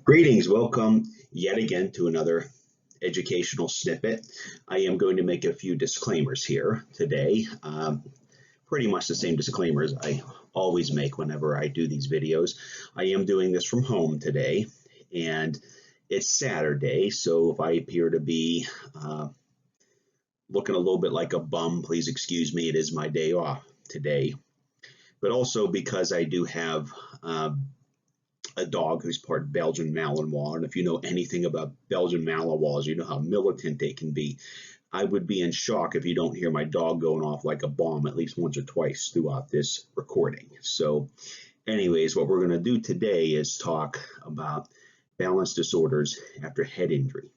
Greetings, welcome yet again to another educational snippet. I am going to make a few disclaimers here today. Pretty much the same disclaimers I always make whenever I do these videos. I am doing this from home today, and it's Saturday, so if I appear to be looking a little bit like a bum, please excuse me. It is my day off today. But also because I do have a dog who's part Belgian Malinois, and if you know anything about Belgian Malinois, you know how militant they can be. I would be in shock if you don't hear my dog going off like a bomb at least once or twice throughout this recording. So anyways, what we're going to do today is talk about balance disorders after head injury.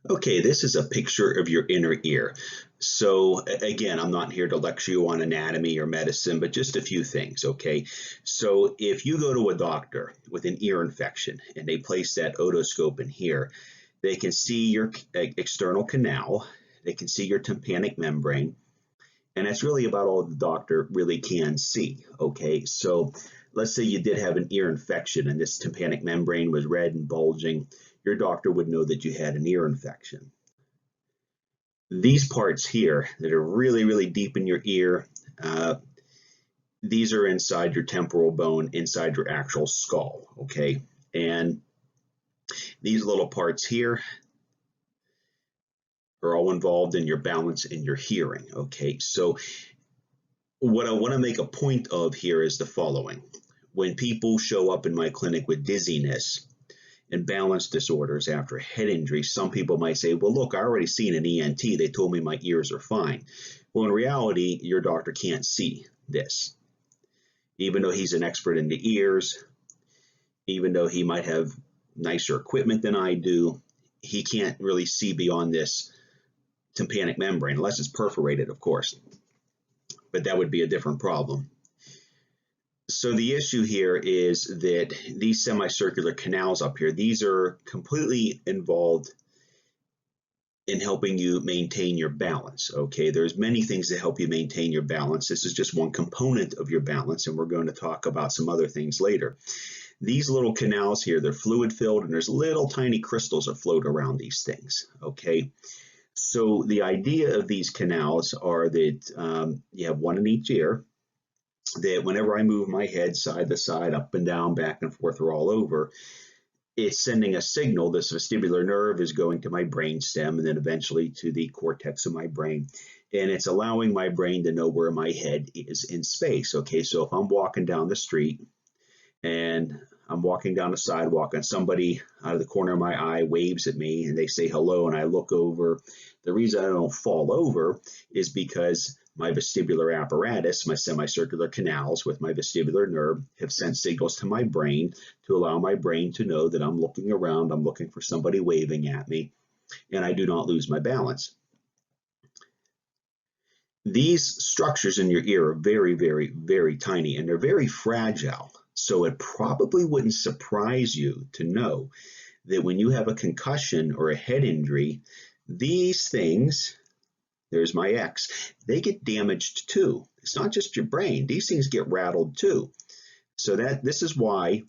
Okay, this is a picture of your inner ear. So again, I'm not here to lecture you on anatomy or medicine, but just a few things, okay? So if you go to a doctor with an ear infection and they place that otoscope in here, they can see your external canal, they can see your tympanic membrane, and that's really about all the doctor really can see, okay? So let's say you did have an ear infection and this tympanic membrane was red and bulging. Your doctor would know that you had an ear infection. These parts here that are really, really deep in your ear, these are inside your temporal bone, inside your actual skull, okay? And these little parts here are all involved in your balance and your hearing, okay? So what I want to make a point of here is the following. When people show up in my clinic with dizziness and balance disorders after head injury, some people might say, well, look, I already seen an ENT. They told me my ears are fine. Well, in reality, your doctor can't see this. Even though he's an expert in the ears, even though he might have nicer equipment than I do, he can't really see beyond this tympanic membrane, unless it's perforated, of course. But that would be a different problem. So the issue here is that these semicircular canals up here, these are completely involved in helping you maintain your balance, okay? There's many things that help you maintain your balance. This is just one component of your balance, and we're going to talk about some other things later. These little canals here, they're fluid filled, and there's little tiny crystals that float around these things, okay? So the idea of these canals are that you have one in each ear, that whenever I move my head side to side, up and down, back and forth, or all over, it's sending a signal. This vestibular nerve is going to my brain stem and then eventually to the cortex of my brain. And it's allowing my brain to know where my head is in space. Okay, so if I'm walking down the street and I'm walking down a sidewalk and somebody out of the corner of my eye waves at me and they say hello and I look over, the reason I don't fall over is because my vestibular apparatus, my semicircular canals with my vestibular nerve have sent signals to my brain to allow my brain to know that I'm looking around, I'm looking for somebody waving at me, and I do not lose my balance. These structures in your ear are very, very, very tiny, and they're very fragile. So it probably wouldn't surprise you to know that when you have a concussion or a head injury, these things, there's my X, they get damaged too. It's not just your brain. These things get rattled too. So this is why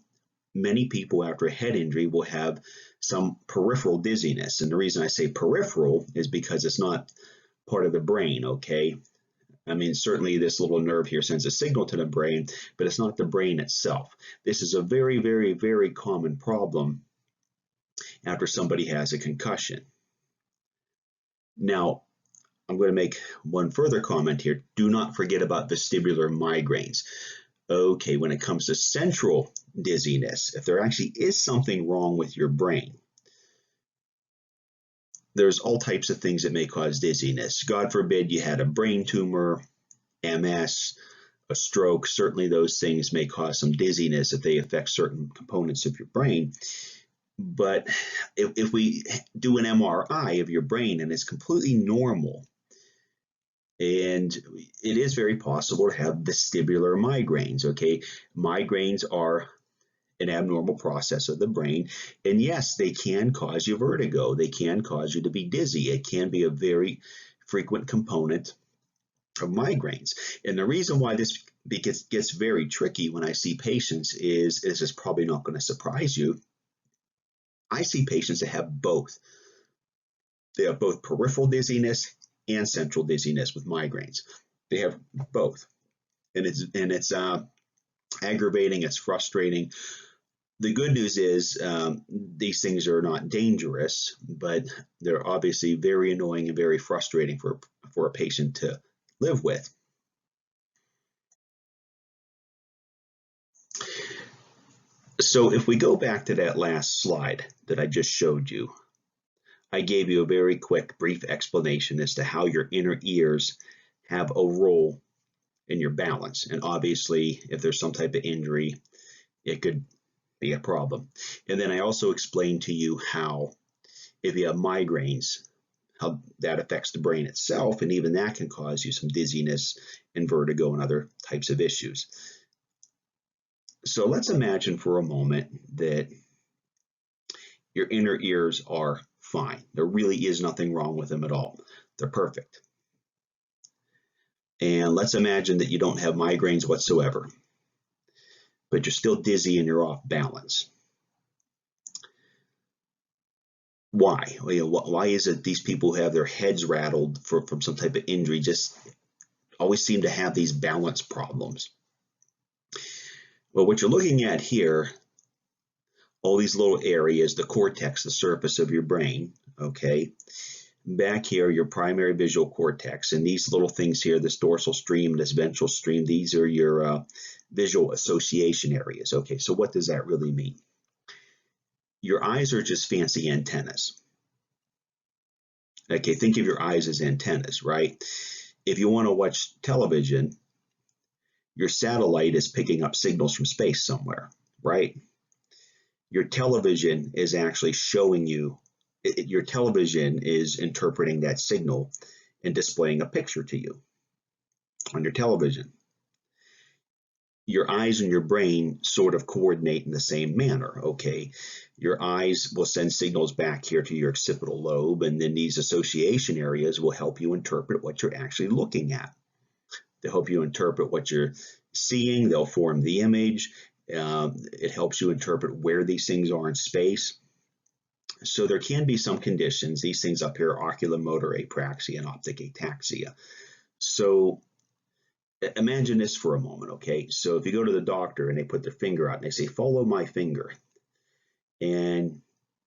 many people after a head injury will have some peripheral dizziness. And the reason I say peripheral is because it's not part of the brain, okay? I mean, certainly this little nerve here sends a signal to the brain, but it's not the brain itself. This is a very, very, very common problem after somebody has a concussion. Now, I'm going to make one further comment here. Do not forget about vestibular migraines. Okay, when it comes to central dizziness, if there actually is something wrong with your brain, there's all types of things that may cause dizziness. God forbid you had a brain tumor, MS, a stroke. Certainly those things may cause some dizziness if they affect certain components of your brain. But if we do an MRI of your brain and it's completely normal, and it is very possible to have vestibular migraines, okay? Migraines are an abnormal process of the brain, and yes, they can cause you vertigo. They can cause you to be dizzy. It can be a very frequent component of migraines. And the reason why this gets very tricky when I see patients is this is probably not going to surprise you. I see patients that have both. They have both peripheral dizziness and central dizziness with migraines. They have both, and it's aggravating. It's frustrating. The good news is these things are not dangerous, but they're obviously very annoying and very frustrating for a patient to live with. So if we go back to that last slide that I just showed you, I gave you a very quick, brief explanation as to how your inner ears have a role in your balance. And obviously, if there's some type of injury, it could be a problem. And then I also explained to you how, if you have migraines, how that affects the brain itself, and even that can cause you some dizziness and vertigo and other types of issues. So let's imagine for a moment that your inner ears are fine. There really is nothing wrong with them at all. They're perfect. And let's imagine that you don't have migraines whatsoever, but you're still dizzy and you're off balance. Why? Why is it these people who have their heads rattled from some type of injury just always seem to have these balance problems? Well, what you're looking at here, all these little areas, the cortex, the surface of your brain, okay? Back here, your primary visual cortex, and these little things here, this dorsal stream, this ventral stream, these are your visual association areas. Okay, so what does that really mean? Your eyes are just fancy antennas. Okay, think of your eyes as antennas, right? If you want to watch television, your satellite is picking up signals from space somewhere, right? Your television is actually showing you, your television is interpreting that signal and displaying a picture to you on your television. Your eyes and your brain sort of coordinate in the same manner, okay? Your eyes will send signals back here to your occipital lobe, and then these association areas will help you interpret what you're actually looking at. They'll help you interpret what you're seeing. They'll form the image. It helps you interpret where these things are in space. So there can be some conditions. These things up here are oculomotor apraxia and optic ataxia. So imagine this for a moment, okay? So if you go to the doctor and they put their finger out and they say, follow my finger, and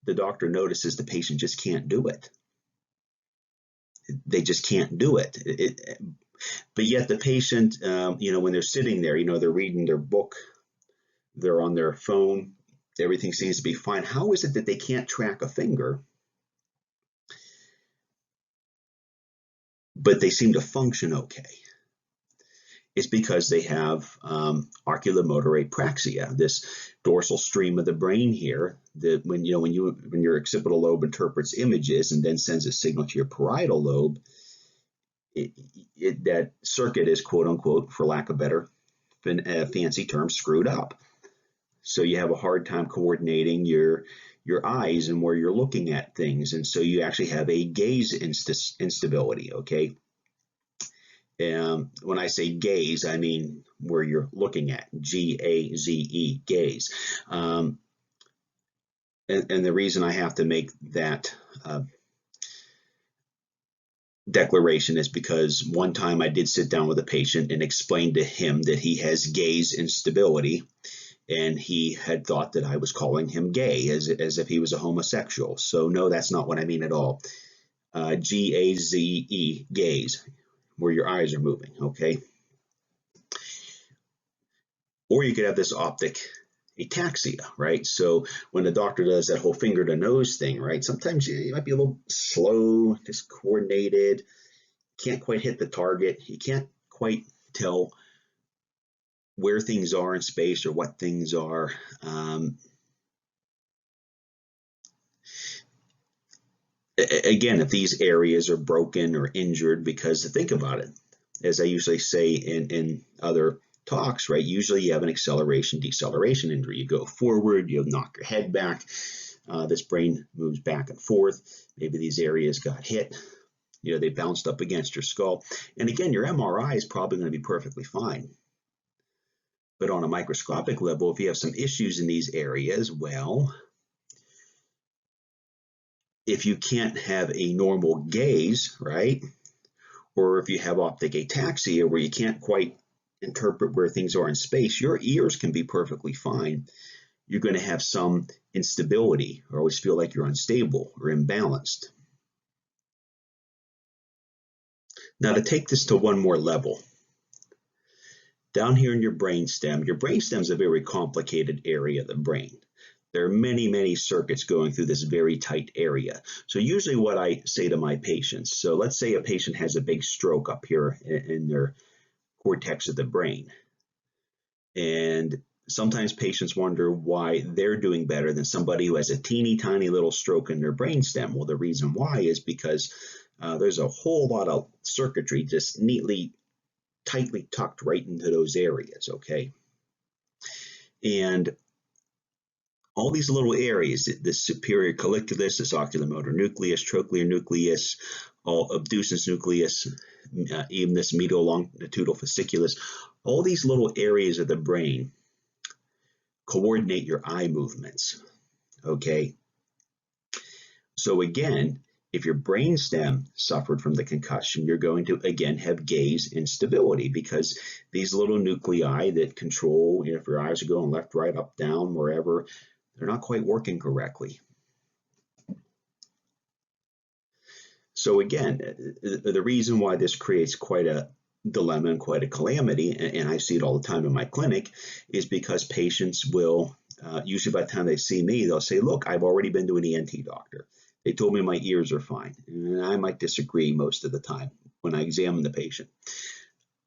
the doctor notices the patient just can't do it. They just can't do it. But yet the patient, when they're sitting there, they're reading their book, they're on their phone, everything seems to be fine. How is it that they can't track a finger, but they seem to function okay? It's because they have oculomotor apraxia, this dorsal stream of the brain here that when your occipital lobe interprets images and then sends a signal to your parietal lobe, that circuit is, quote unquote, for lack of better fancy term, screwed up. So you have a hard time coordinating your eyes and where you're looking at things, and so you actually have a gaze instability, okay? When I say gaze, I mean where you're looking at, G-A-Z-E, gaze. And the reason I have to make that declaration is because one time I did sit down with a patient and explain to him that he has gaze instability, and he had thought that I was calling him gay, as if he was a homosexual. So no, that's not what I mean at all. G-A-Z-E, gaze, where your eyes are moving, okay? Or you could have this optic ataxia, right? So when the doctor does that whole finger to nose thing, right, sometimes you might be a little slow, discoordinated, can't quite hit the target, you can't quite tell where things are in space or what things are. Again, if these areas are broken or injured, because think about it, as I usually say in other talks, right? Usually you have an acceleration deceleration injury. You go forward, you knock your head back, this brain moves back and forth. Maybe these areas got hit, they bounced up against your skull. And again, your MRI is probably going to be perfectly fine. But on a microscopic level, if you have some issues in these areas, well, if you can't have a normal gaze, right? Or if you have optic ataxia where you can't quite interpret where things are in space, your ears can be perfectly fine. You're going to have some instability or always feel like you're unstable or imbalanced. Now, to take this to one more level, down here in your brainstem is a very complicated area of the brain. There are many, many circuits going through this very tight area. So usually what I say to my patients, so let's say a patient has a big stroke up here in their cortex of the brain. And sometimes patients wonder why they're doing better than somebody who has a teeny tiny little stroke in their brainstem. Well, the reason why is because there's a whole lot of circuitry just neatly, tightly tucked right into those areas, okay? And all these little areas, the superior colliculus, this oculomotor nucleus, trochlear nucleus, all abducens nucleus, even this medial longitudinal fasciculus, all these little areas of the brain coordinate your eye movements, okay? So again, if your brainstem suffered from the concussion, you're going to, again, have gaze instability because these little nuclei that control, if your eyes are going left, right, up, down, wherever, they're not quite working correctly. So again, the reason why this creates quite a dilemma and quite a calamity, and I see it all the time in my clinic, is because patients will, usually by the time they see me, they'll say, look, I've already been to an ENT doctor. They told me my ears are fine. And I might disagree most of the time when I examine the patient.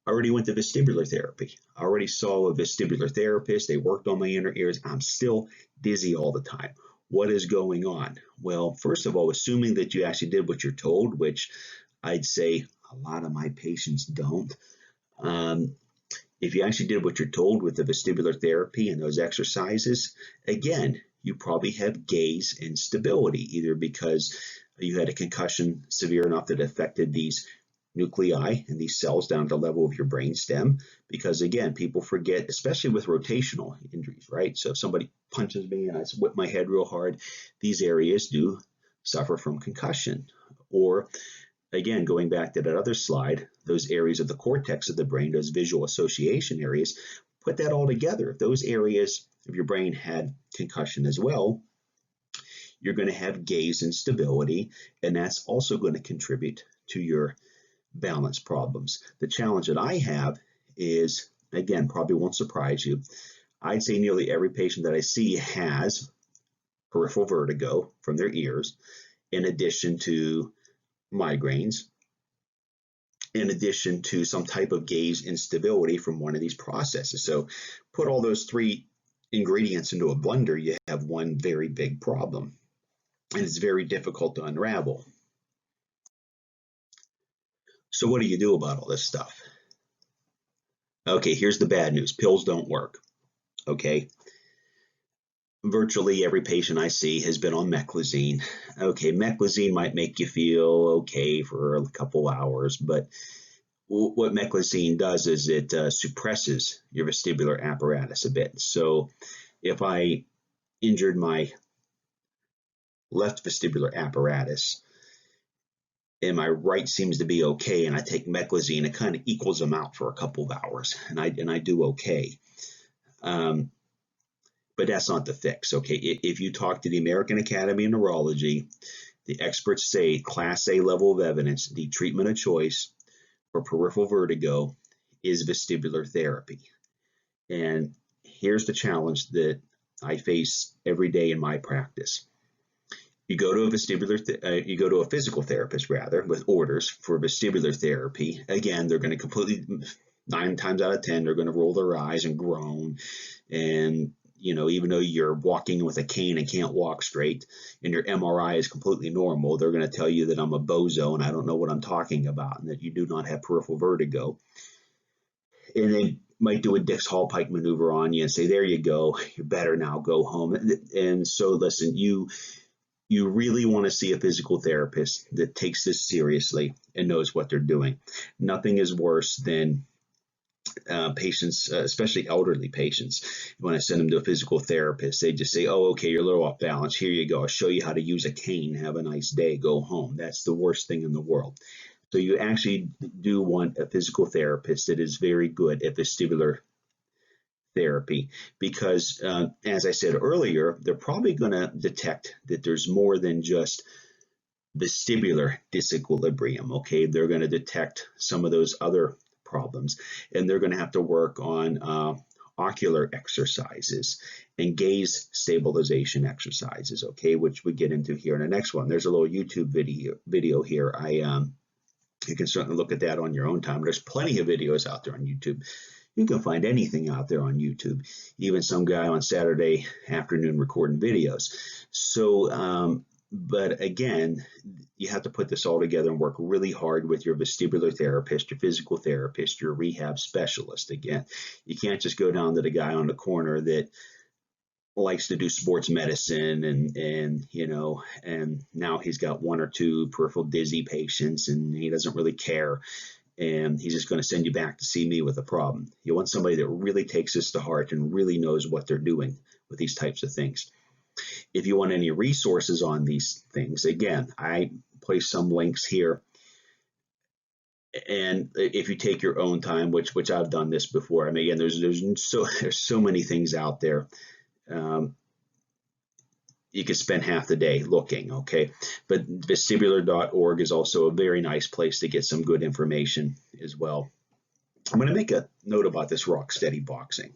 I already went to vestibular therapy. I already saw a vestibular therapist. They worked on my inner ears. I'm still dizzy all the time. What is going on? Well, first of all, assuming that you actually did what you're told, which I'd say a lot of my patients don't. If you actually did what you're told with the vestibular therapy and those exercises, again, you probably have gaze instability, either because you had a concussion severe enough that it affected these nuclei and these cells down to the level of your brainstem. Because again, people forget, especially with rotational injuries, right? So if somebody punches me and I whip my head real hard, these areas do suffer from concussion. Or again, going back to that other slide, those areas of the cortex of the brain, those visual association areas, put that all together. If those areas of your brain had concussion as well, you're going to have gaze instability, and that's also going to contribute to your balance problems. The challenge that I have is, again, probably won't surprise you, I'd say nearly every patient that I see has peripheral vertigo from their ears, in addition to migraines, in addition to some type of gaze instability from one of these processes. So put all those three ingredients into a blender, you have one very big problem, and it's very difficult to unravel. So what do you do about all this stuff? Okay, here's the bad news. Pills don't work, okay? Virtually every patient I see has been on meclizine. Okay, meclizine might make you feel okay for a couple hours, but what meclizine does is it suppresses your vestibular apparatus a bit. So if I injured my left vestibular apparatus and my right seems to be okay, and I take meclizine, it kind of equals them out for a couple of hours, and I do okay. But that's not the fix, okay? If you talk to the American Academy of Neurology, the experts say Class A level of evidence, the treatment of choice for peripheral vertigo is vestibular therapy. And here's the challenge that I face every day in my practice. You go to a physical therapist rather with orders for vestibular therapy. Again, they're going to completely 9 times out of 10 they're going to roll their eyes and groan, and even though you're walking with a cane and can't walk straight and your MRI is completely normal, they're going to tell you that I'm a bozo and I don't know what I'm talking about and that you do not have peripheral vertigo. And they might do a Dix-Hallpike maneuver on you and say, there you go, you're better now, go home. And so listen, you really want to see a physical therapist that takes this seriously and knows what they're doing. Nothing is worse than patients, especially elderly patients, when I send them to a physical therapist, they just say, "Oh, okay, you're a little off balance. Here you go. I'll show you how to use a cane. Have a nice day. Go home." That's the worst thing in the world. So you actually do want a physical therapist that is very good at vestibular therapy because, as I said earlier, they're probably going to detect that there's more than just vestibular disequilibrium. Okay, they're going to detect some of those other problems, and they're going to have to work on ocular exercises and gaze stabilization exercises. Okay, which we get into here in the next one. There's a little YouTube video here. You can certainly look at that on your own time. There's plenty of videos out there on YouTube. You can find anything out there on YouTube, even some guy on Saturday afternoon recording videos. So, but again, you have to put this all together and work really hard with your vestibular therapist, your physical therapist, your rehab specialist. Again, you can't just go down to the guy on the corner that likes to do sports medicine and now he's got one or two peripheral dizzy patients and he doesn't really care and he's just going to send you back to see me with a problem. You want somebody that really takes this to heart and really knows what they're doing with these types of things. If you want any resources on these things, again, I place some links here. And if you take your own time, which I've done this before, I mean, again, there's so many things out there. You could spend half the day looking, okay? But vestibular.org is also a very nice place to get some good information as well. I'm going to make a note about this rock steady boxing.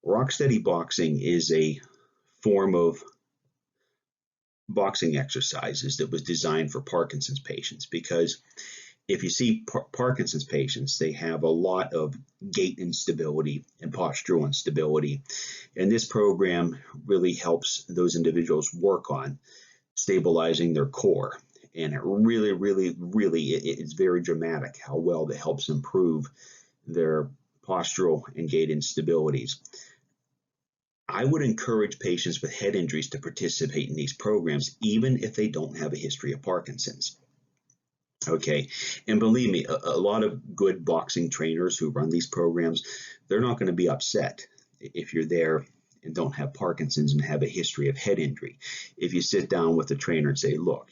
Rock steady boxing is a form of boxing exercises that was designed for Parkinson's patients because if you see Parkinson's patients, they have a lot of gait instability and postural instability. And this program really helps those individuals work on stabilizing their core. And it really, it's very dramatic how well it helps improve their postural and gait instabilities. I would encourage patients with head injuries to participate in these programs, even if they don't have a history of Parkinson's. Okay, and believe me, a lot of good boxing trainers who run these programs, they're not going to be upset if you're there and don't have Parkinson's and have a history of head injury. If you sit down with the trainer and say, look,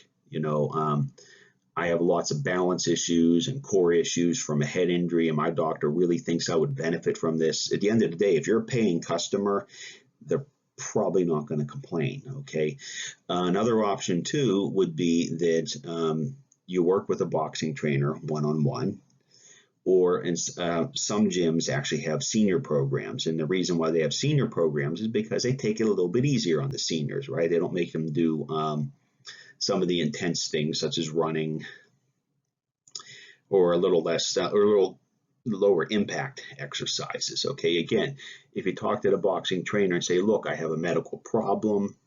I have lots of balance issues and core issues from a head injury, and my doctor really thinks I would benefit from this. At the end of the day, if you're a paying customer, they're probably not going to complain, okay? Another option, too, would be that you work with a boxing trainer one-on-one, or in some gyms actually have senior programs. And the reason why they have senior programs is because they take it a little bit easier on the seniors, right? They don't make them do some of the intense things such as running or a little less or a little lower impact exercises. Okay, again, if you talk to the boxing trainer and say, look, I have a medical problem,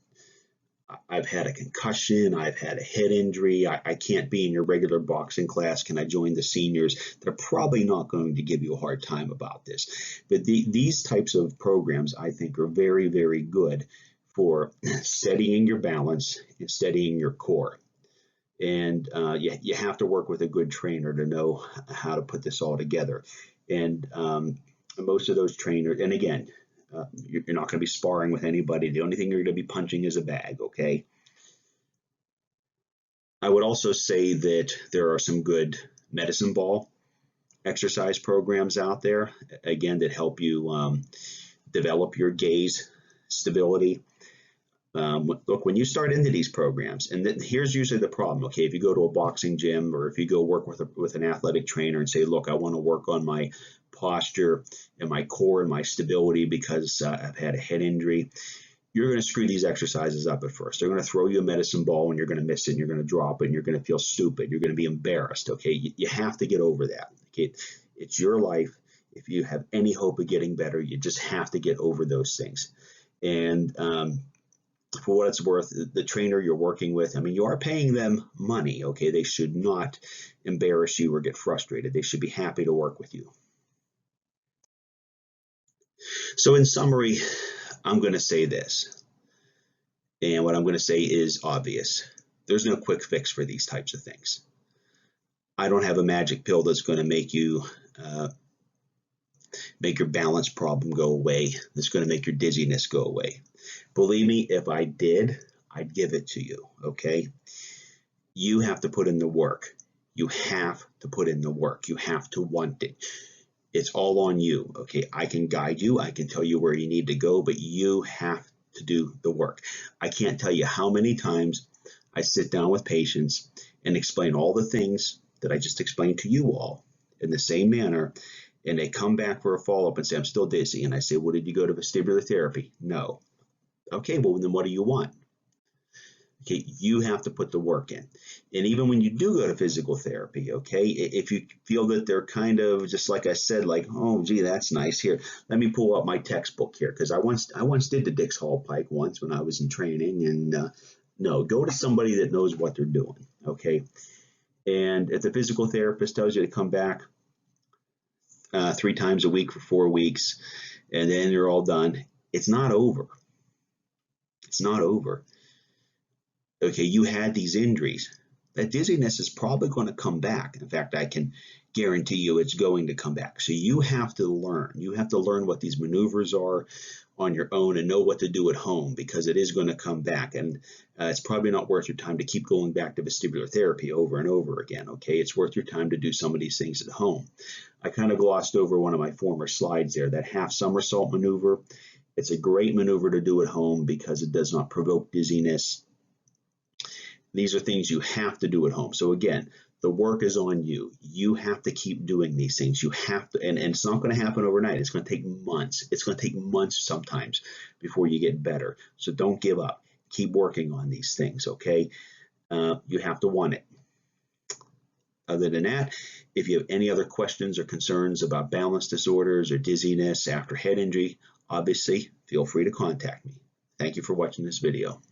I've had a concussion, I've had a head injury, I can't be in your regular boxing class, can I join the seniors? They're probably not going to give you a hard time about this. But these types of programs, I think, are very, very good for steadying your balance and steadying your core. And you have to work with a good trainer to know how to put this all together. And most of those trainers, and again, you're not going to be sparring with anybody. The only thing you're going to be punching is a bag, okay? I would also say that there are some good medicine ball exercise programs out there, again, that help you develop your gaze stability. Look, when you start into these programs, and here's usually the problem, okay, if you go to a boxing gym or if you go work with an athletic trainer and say, look, I want to work on my posture and my core and my stability because I've had a head injury, you're going to screw these exercises up at first. They're going to throw you a medicine ball and you're going to miss it and you're going to drop it and you're going to feel stupid. You're going to be embarrassed, okay? You have to get over that, okay? It's your life. If you have any hope of getting better, you just have to get over those things. And for what it's worth, the trainer you're working with, I mean, you are paying them money, okay? They should not embarrass you or get frustrated. They should be happy to work with you. So in summary, I'm going to say this, and what I'm going to say is obvious. There's no quick fix for these types of things. I don't have a magic pill that's going to make you make your balance problem go away. It's going to make your dizziness go away. Believe me, if I did, I'd give it to you, okay? You have to put in the work. You have to put in the work. You have to want it. It's all on you, okay? I can guide you. I can tell you where you need to go, but you have to do the work. I can't tell you how many times I sit down with patients and explain all the things that I just explained to you all in the same manner, and they come back for a follow-up and say, I'm still dizzy. And I say, well, did you go to vestibular therapy? No. Okay, well, then what do you want? Okay, you have to put the work in. And even when you do go to physical therapy, okay, if you feel that they're kind of just like I said, like, oh, gee, that's nice. Here, let me pull up my textbook here, because I once did the Dix Hall Pike once when I was in training. And no, go to somebody that knows what they're doing, okay? And if the physical therapist tells you to come back 3 times a week for 4 weeks, and then you're all done, it's not over. It's not over. Okay, you had these injuries. That dizziness is probably going to come back. In fact, I can guarantee you it's going to come back. So you have to learn. You have to learn what these maneuvers are on your own and know what to do at home, because it is going to come back. And it's probably not worth your time to keep going back to vestibular therapy over and over again, okay? It's worth your time to do some of these things at home. I kind of glossed over one of my former slides there, that half somersault maneuver. It's a great maneuver to do at home because it does not provoke dizziness. These are things you have to do at home. So again, the work is on you. You have to keep doing these things. You have to, and it's not going to happen overnight. It's going to take months. It's going to take months sometimes before you get better. So don't give up. Keep working on these things, okay? You have to want it. Other than that, if you have any other questions or concerns about balance disorders or dizziness after head injury, obviously feel free to contact me. Thank you for watching this video.